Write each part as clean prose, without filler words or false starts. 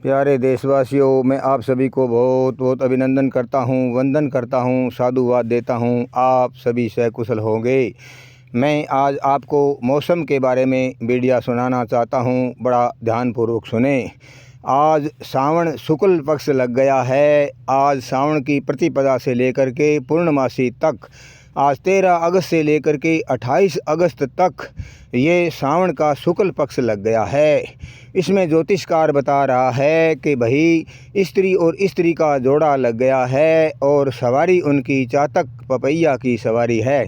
प्यारे देशवासियों, मैं आप सभी को बहुत बहुत अभिनंदन करता हूं, वंदन करता हूं, साधुवाद देता हूं। आप सभी सकुशल होंगे। मैं आज आपको मौसम के बारे में मीडिया सुनाना चाहता हूं। बड़ा ध्यानपूर्वक सुने। आज सावन शुक्ल पक्ष लग गया है। आज सावन की प्रतिपदा से लेकर के पूर्णमासी तक, आज 13 अगस्त से लेकर के 28 अगस्त तक ये सावन का शुक्ल पक्ष लग गया है। इसमें ज्योतिषकार बता रहा है कि भाई स्त्री और स्त्री का जोड़ा लग गया है और सवारी उनकी चातक पपैया की सवारी है।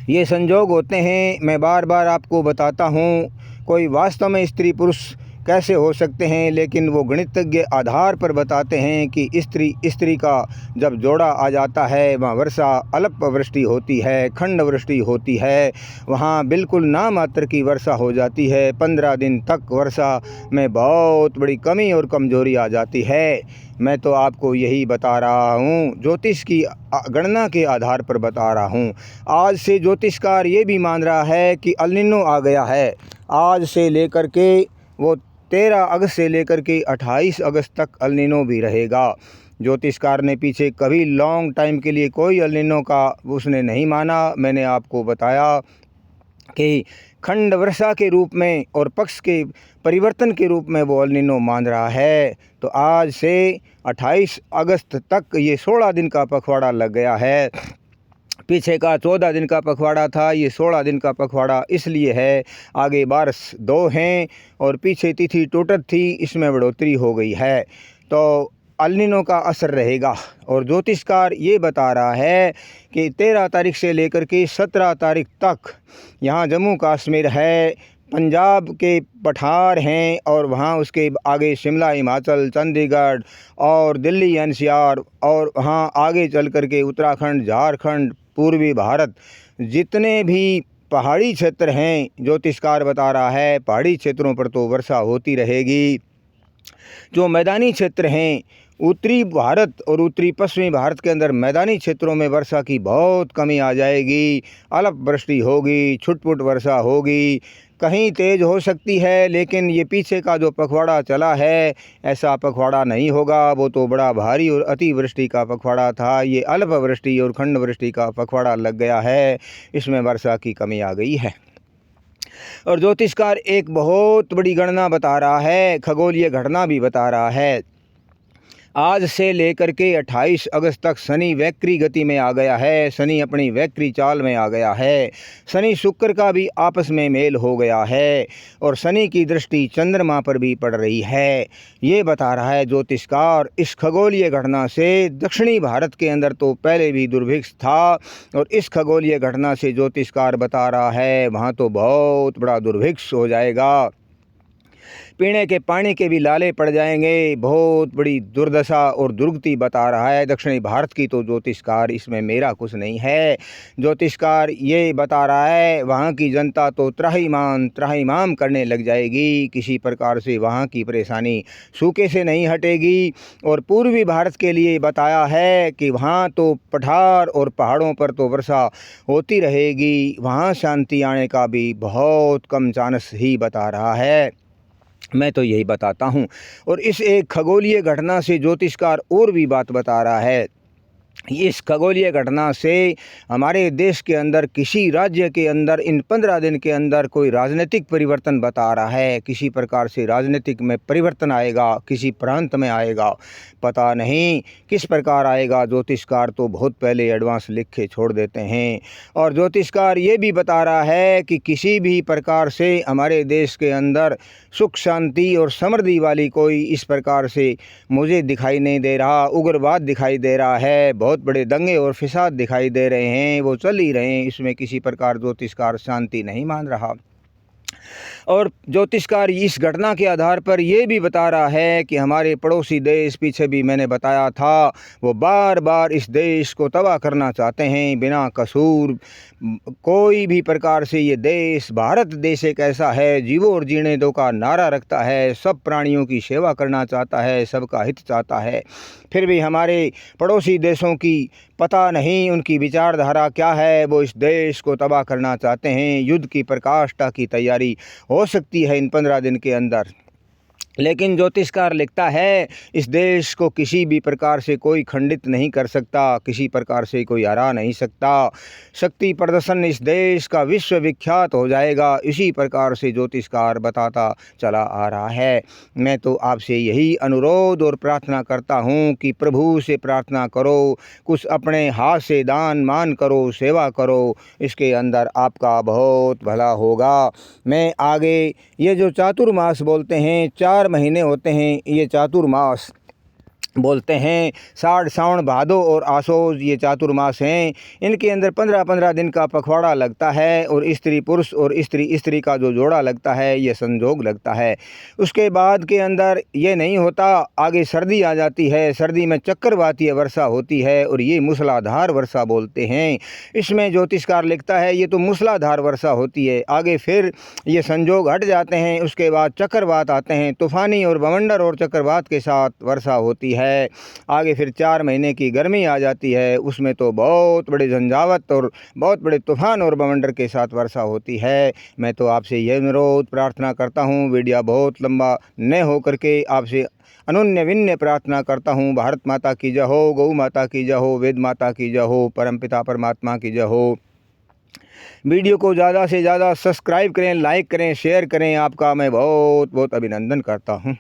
ये संजोग होते हैं। मैं बार बार आपको बताता हूँ, कोई वास्तव में स्त्री पुरुष कैसे हो सकते हैं, लेकिन वो गणितज्ञ आधार पर बताते हैं कि स्त्री का जब जोड़ा आ जाता है, वहाँ वर्षा अल्प वृष्टि होती है, खंड वृष्टि होती है, वहाँ बिल्कुल नामात्र की वर्षा हो जाती है। 15 दिन तक वर्षा में बहुत बड़ी कमी और कमजोरी आ जाती है। मैं तो आपको यही बता रहा हूँ, ज्योतिष की गणना के आधार पर बता रहा हूँ। आज से ज्योतिषकार ये भी मान रहा है कि अल नीनो आ गया है। आज से लेकर के वो 13 अगस्त से लेकर के 28 अगस्त तक अल नीनो भी रहेगा। ज्योतिषकार ने पीछे कभी लॉन्ग टाइम के लिए कोई अल नीनो का उसने नहीं माना। मैंने आपको बताया कि खंड वर्षा के रूप में और पक्ष के परिवर्तन के रूप में वो अल नीनो मान रहा है। तो आज से 28 अगस्त तक ये 16 दिन का पखवाड़ा लग गया है। पीछे का 14 दिन का पखवाड़ा था, ये 16 दिन का पखवाड़ा इसलिए है, आगे बारिश 2 हैं और पीछे तिथि टोटल थी, इसमें बढ़ोतरी हो गई है। तो अल नीनो का असर रहेगा। और ज्योतिषकार ये बता रहा है कि 13 तारीख से लेकर के 17 तारीख तक यहाँ जम्मू कश्मीर है, पंजाब के पठार हैं और वहाँ उसके आगे शिमला, हिमाचल, चंडीगढ़ और दिल्ली एनसीआर और वहाँ आगे चल कर के उत्तराखंड, झारखंड, पूर्वी भारत, जितने भी पहाड़ी क्षेत्र हैं, ज्योतिषकार बता रहा है पहाड़ी क्षेत्रों पर तो वर्षा होती रहेगी। जो मैदानी क्षेत्र हैं, उत्तरी भारत और उत्तरी पश्चिमी भारत के अंदर मैदानी क्षेत्रों में वर्षा की बहुत कमी आ जाएगी। अल्प वृष्टि होगी, छुटपुट वर्षा होगी, कहीं तेज़ हो सकती है, लेकिन ये पीछे का जो पखवाड़ा चला है ऐसा पखवाड़ा नहीं होगा। वो तो बड़ा भारी और अतिवृष्टि का पखवाड़ा था। ये अल्प वृष्टि और खंड वृष्टि का पखवाड़ा लग गया है। इसमें वर्षा की कमी आ गई है। और ज्योतिषकार एक बहुत बड़ी गणना बता रहा है, खगोलीय घटना भी बता रहा है। आज से लेकर के 28 अगस्त तक शनि वक्री गति में आ गया है। शनि अपनी वक्री चाल में आ गया है। शनि शुक्र का भी आपस में मेल हो गया है और शनि की दृष्टि चंद्रमा पर भी पड़ रही है। ये बता रहा है ज्योतिषकार। इस खगोलीय घटना से दक्षिणी भारत के अंदर तो पहले भी दुर्भिक्ष था और इस खगोलीय घटना से ज्योतिषकार बता रहा है वहाँ तो बहुत बड़ा दुर्भिक्ष हो जाएगा। पीने के पानी के भी लाले पड़ जाएंगे। बहुत बड़ी दुर्दशा और दुर्गति बता रहा है दक्षिणी भारत की। तो ज्योतिषकार, इसमें मेरा कुछ नहीं है। ज्योतिषकार ये बता रहा है वहाँ की जनता तो त्राहिमाम करने लग जाएगी। किसी प्रकार से वहाँ की परेशानी सूखे से नहीं हटेगी। और पूर्वी भारत के लिए बताया है कि वहाँ तो पठार और पहाड़ों पर तो वर्षा होती रहेगी, वहाँ शांति आने का भी बहुत कम चांस ही बता रहा है। मैं तो यही बताता हूँ। और इस एक खगोलीय घटना से ज्योतिषकार और भी बात बता रहा है। इस खगोलीय घटना से हमारे देश के अंदर, किसी राज्य के अंदर इन 15 दिन के अंदर कोई राजनीतिक परिवर्तन बता रहा है। किसी प्रकार से राजनीतिक में परिवर्तन आएगा, किसी प्रांत में आएगा, पता नहीं किस प्रकार आएगा। ज्योतिषकार तो बहुत पहले एडवांस लिख के छोड़ देते हैं। और ज्योतिषकार ये भी बता रहा है कि किसी भी प्रकार से हमारे देश के अंदर सुख शांति और समृद्धि वाली कोई इस प्रकार से मुझे दिखाई नहीं दे रहा। उग्रवाद दिखाई दे रहा है, बहुत बड़े दंगे और फिसाद दिखाई दे रहे हैं, वो चल ही रहे हैं। इसमें किसी प्रकार ज्योतिषकार शांति नहीं मान रहा। और ज्योतिषकार इस घटना के आधार पर यह भी बता रहा है कि हमारे पड़ोसी देश, पीछे भी मैंने बताया था, वो बार बार इस देश को तबाह करना चाहते हैं बिना कसूर। कोई भी प्रकार से ये देश, भारत देश एक ऐसा है, जीवो और जीने दो का नारा रखता है, सब प्राणियों की सेवा करना चाहता है, सबका हित चाहता है। फिर भी हमारे पड़ोसी देशों की पता नहीं उनकी विचारधारा क्या है, वो इस देश को तबाह करना चाहते हैं। युद्ध की पराकाष्ठा की तैयारी हो सकती है इन 15 दिन के अंदर। लेकिन ज्योतिषकार लिखता है इस देश को किसी भी प्रकार से कोई खंडित नहीं कर सकता, किसी प्रकार से कोई हरा नहीं सकता। शक्ति प्रदर्शन इस देश का विश्व विख्यात हो जाएगा, इसी प्रकार से ज्योतिषकार बताता चला आ रहा है। मैं तो आपसे यही अनुरोध और प्रार्थना करता हूँ कि प्रभु से प्रार्थना करो, कुछ अपने हाथ से दान मान करो, सेवा करो, इसके अंदर आपका बहुत भला होगा। मैं आगे ये जो चातुर्मास बोलते हैं, 4 महीने होते हैं, ये चातुर्मास बोलते हैं। साढ़ सावन भादो और आसो ये चातुर्मास हैं। इनके अंदर 15-15 दिन का पखवाड़ा लगता है और स्त्री पुरुष और स्त्री स्त्री का जो जोड़ा लगता है ये संजोग लगता है। उसके बाद के अंदर ये नहीं होता, आगे सर्दी आ जाती है। सर्दी में चक्रवातीय वर्षा होती है और ये मूसलाधार वर्षा बोलते हैं। इसमें ज्योतिषकार लिखता है ये तो मूसलाधार वर्षा होती है, आगे फिर ये संजोग हट जाते हैं। उसके बाद चक्रवात आते हैं, तूफानी और बवंडर और चक्रवात के साथ वर्षा होती है। आगे फिर 4 महीने की गर्मी आ जाती है, उसमें तो बहुत बड़े झंझावत और बहुत बड़े तूफान और बवंडर के साथ वर्षा होती है। मैं तो आपसे यह अनुरोध प्रार्थना करता हूँ, वीडियो बहुत लंबा न हो करके आपसे अनन्य विन्य प्रार्थना करता हूँ। भारत माता की जय हो, गौ माता की जय हो, वेद माता की जय हो, परमपिता परमात्मा की जय हो। वीडियो को ज़्यादा से ज़्यादा सब्सक्राइब करें, लाइक करें, शेयर करें। आपका मैं बहुत बहुत अभिनंदन करता हूँ।